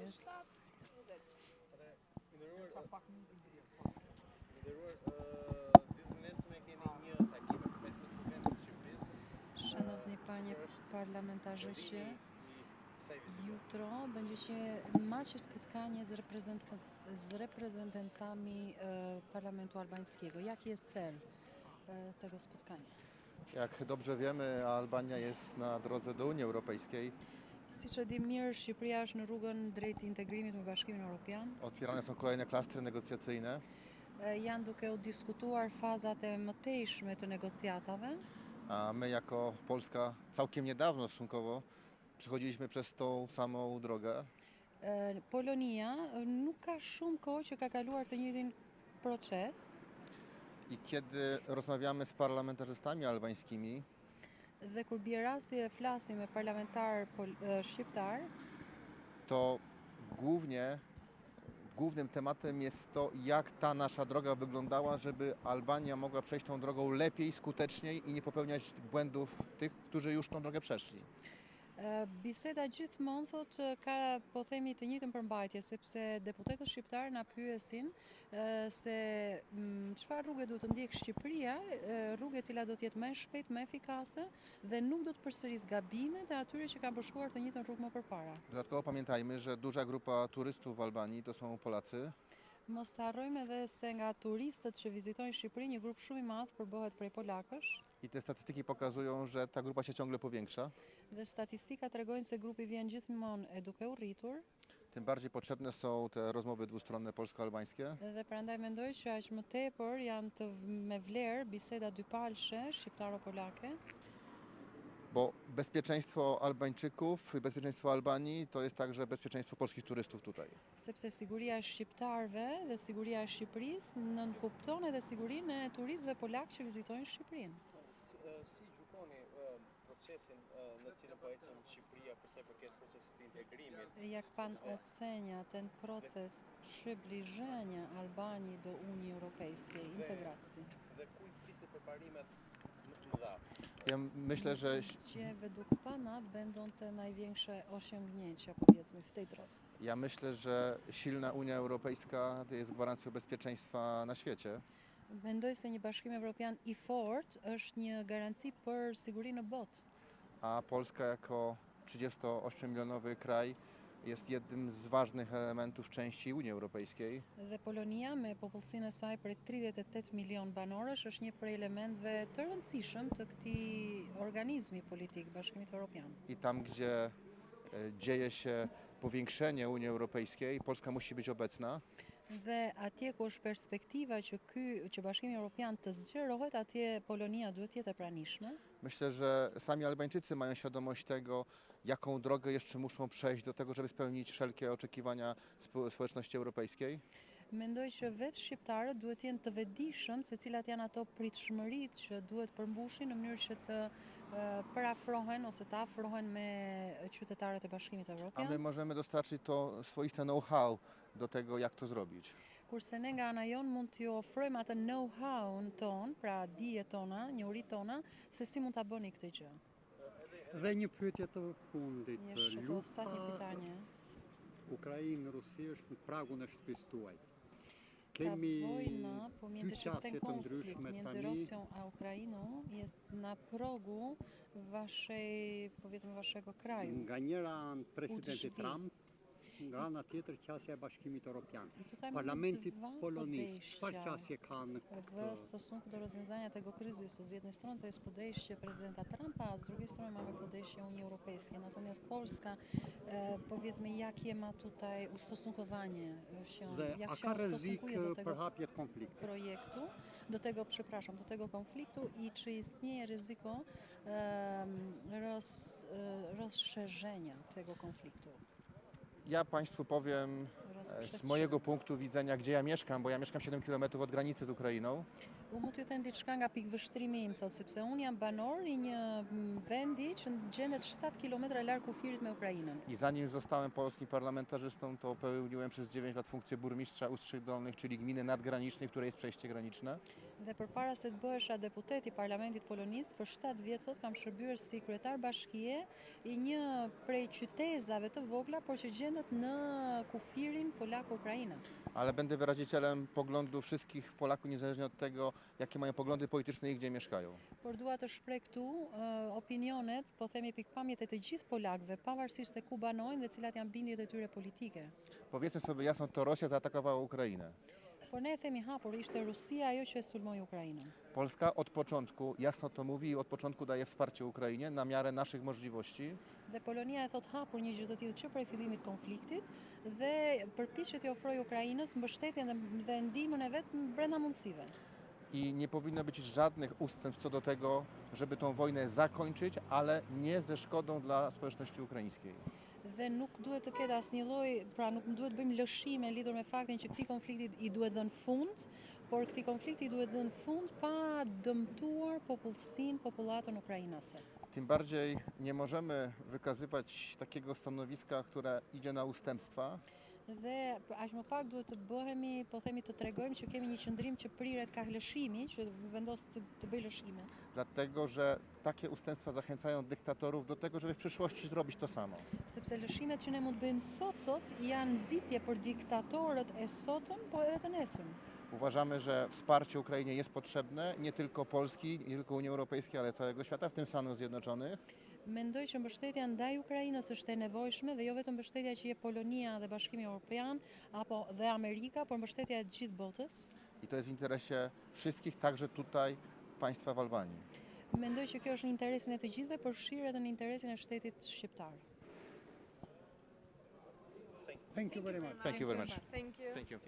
Mirëmëngjes. Szanowni Panie Parlamentarzyści, jutro będzie się macie spotkanie z reprezentantami Parlamentu Albańskiego. Jaki jest cel tego spotkania? Jak dobrze wiemy, Albania jest na drodze do Unii Europejskiej. Si që di mirë, Shqipëria është në rrugën drejt integrimit me Bashkimin Evropian. Otwierane są kolejne klastry negocjacyjne. Janë duke u diskutuar fazat e mëtejshme të negocjatave. A my jako Polska całkiem niedawno stosunkowo przechodziliśmy przez tą samą drogę. Polonia nuk ka shumë kohë që ka kaluar të njëjtin proces. I kiedy rozmawiamy z parlamentarzystami albańskimi, Dhe kur bie rasti e flasim me parlamentar shqiptar, to głównym tematem jest to, jak ta nasza droga wyglądała, żeby Albania mogła przejść tą drogą lepiej, skuteczniej i nie popełniać błędów tych, którzy już tą drogę przeszli. Biseda gjithmonë ka po themi të njëjtën përmbajtje, sepse deputetët shqiptar na pyesin se çfarë rrugë duhet të ndjekë Shqipëria, rrugë e cila do të jetë më e shpejtë, më efikase dhe nuk do të përsëris gabimet e atyre që kanë bashkuar të njëjtën rrugë më përpara. Dodatkowo pamiętajmy, że duża grupa turystów w Albanii to są Polacy. Mos të harrojmë edhe se nga turistët që vizitojnë Shqipërinë, një grup shumë i madh përbohet prej polakësh. I te statystyki pokazują, że ta grupa się ciągle powiększa. Dhe statistika tregojnë se grupi vjen gjithmonë e duke u rritur. Tym bardziej potrzebne są te rozmowy dwustronne polsko-albańskie. Dhe prandaj mendoj që aq më tepër janë me vlerë biseda dypalshe shqiptaro-polake. Bo bezpieczeństwo Albańczyków i bezpieczeństwo Albanii to jest także bezpieczeństwo polskich turystów tutaj. Sepse siguria e shqiptarëve dhe siguria e Shqipërisë nënkupton edhe sigurinë e turistëve polak që vizitojnë Shqipërinë. Si gjykoni procesin në cilën po ecën Shqipëria për sa i përket procesit të integrimit? Jak pan ocenia ten proces przybliżenia Albanii do Unii Europejskiej, integracji? Dhe ku kishte përparimet më të mëdha? Ja myślę, że Gdzie według pana będą te największe osiągnięcia, powiedzmy, w tej drodze? Ja myślę, że silna Unia Europejska jest gwarancją bezpieczeństwa na świecie. Mendoj se një bashkim evropian i fortë është një garanci për sigurinë në botë. A Polska jako 38-milionowy kraj jest jednym z ważnych elementów części Unii Europejskiej. Dhe Polonia me popullsinë e saj për 38 milion banorësh është një prej elementëve të rëndësishëm të këtij organizmi politik, Bashkimit Evropian. I tam, gdzie dzieje się powiększenie Unii Europejskiej, Polska musi być obecna. Dhe atje ku është perspektiva që Bashkimi Evropian të zgjerohet, atje Polonia duhet të jetë e pranishme. Myślę, że sami Albańczycy mają świadomość tego, jaką drogę jeszcze muszą przejść do tego, żeby spełnić wszelkie oczekiwania społeczności europejskiej. Mendoj që vetë shqiptarët duhet jenë të vetëdijshëm se cilat janë ato pritshmëritë që duhet përmbushin në mënyrë që të parafrohen ose të afrohen me qytetarët e Bashkimit A Evropian. my możemy dostarczyć to swoiste know-how do tego, jak to zrobić. Kurse ne nga ana jon mund t'ju ofrojmë atë know-how-n ton, pra dijet tona, njohuritë tona, se si mund ta bëni këtë gjë. Dhe një pyetje të fundit. Jeszcze to ostatnie pytanie. Ukrainë-Rusi është në pragun e shtëpisë tuaj. Ta Kemi wojna dy pomiędzy qasje ten të konflikt ndryshme między tani. Rosją a Ukrainą jest na progu waszego kraju. Nga njëra anë presidenti drzwi. Trump, nga ana tjetër qasja e Bashkimit Evropian. I tutaj mamy Parlamenti dwa Polonisë, çfarë podejścia qasje ka në w këtë? stosunku do rozwiązania tego kryzysu. Z jednej strony to jest podejście prezydenta Trumpa, a z drugiej strony mamy podejście Unii Europejskiej. Natomiast Polska, powiedzmy, jakie ma tutaj ustosunkowanie się, Dhe jak a się ka rrezik ustosunkuje do për tego hapje konflikte? projektu, do tego konfliktu i czy istnieje ryzyko rozszerzenia tego konfliktu? Ja Państwu powiem z mojego punktu widzenia, gdzie ja mieszkam, bo ja mieszkam 7 km od granicy z Ukrainą. Mund t'ju them diçka nga pikëvështrimi im, thot, sepse unë jam banor i një vendi që gjendet 7 km larg kufirit me Ukrainën. I zanim zostałem polskim parlamentarzystą, to pełniłem przez 9 lat funkcję burmistrza Ustrzyk Dolnych, czyli gminy nadgranicznej, w której jest przejście graniczne. Dhe përpara se të bëhesha deputet i Parlamentit Polonisë, për 7 vjet sot kam shërbyer si kryetar bashkie i një prej qytezave të vogla, por që gjendet në kufirin polako-ukrainas. Ale będę wyrazicielem poglądów wszystkich Polaków, niezależnie od tego, jakie mają poglądy polityczne i gdzie mieszkają. Por dua të shpreh këtu opinionet, po themi pikpamjet e të gjithë polakëve, pavarësisht se ku banojnë dhe cilat janë bindjet e tyre politike. Powiedzmy sobie jasno, to Rosja zaatakowała Ukrainę. Por ne e themi hapur, ishte Rusia ajo që e sulmoi Ukrainën. Polska od początku jasno to mówi i od początku daje wsparcie Ukrainie na miarę naszych możliwości. Dhe Polonia e thot hapur një gjë të tillë që prej fillimit të konfliktit dhe përpiqet i ofrojë Ukrainës mbështetjen dhe ndihmën e vet brenda mundësive. I nie powinno być żadnych ustępstw co do tego, żeby tą wojnę zakończyć, ale nie ze szkodą dla społeczności ukraińskiej. Dhe nuk duhet të ketë asnjë lloj, pra nuk duhet bëjmë lëshime lidhur me faktin që këtij konflikti i duhet dhënë fund, por këtij konflikti i duhet dhënë fund pa dëmtuar popullatën ukrainase. Tym bardziej nie możemy wykazywać takiego stanowiska, które idzie na ustępstwa, Dhe aq më pak duhet të bëhemi, po themi të tregojmë që kemi një qëndrim që priret ka lëshimi, që vendos të bëj lëshime. dlatego że takie ustępstwa zachęcają dyktatorów do tego, żeby w przyszłości zrobić to samo. Sepse lëshimet që ne mund bëjmë sot, janë nxitje për diktatorët e sotëm, po edhe të nesërm. Uważamy, że wsparcie Ukrainie jest potrzebne, nie tylko Polski, nie tylko Unii Europejskiej, ale całego świata, w tym Stanów Zjednoczonych. Mendoj që mbështetja ndaj Ukrainës është e nevojshme dhe jo vetëm mbështetja që jep Polonia dhe Bashkimi Evropian apo dhe Amerika, por mbështetja e gjithë botës. I to jest w interesie wszystkich, także tutaj państwa w Albanii. Mendoj që kjo është në interesin e të gjithëve, përfshirë edhe në interesin e shtetit shqiptar. Thank you very much. Thank you very much. Thank you. Thank you.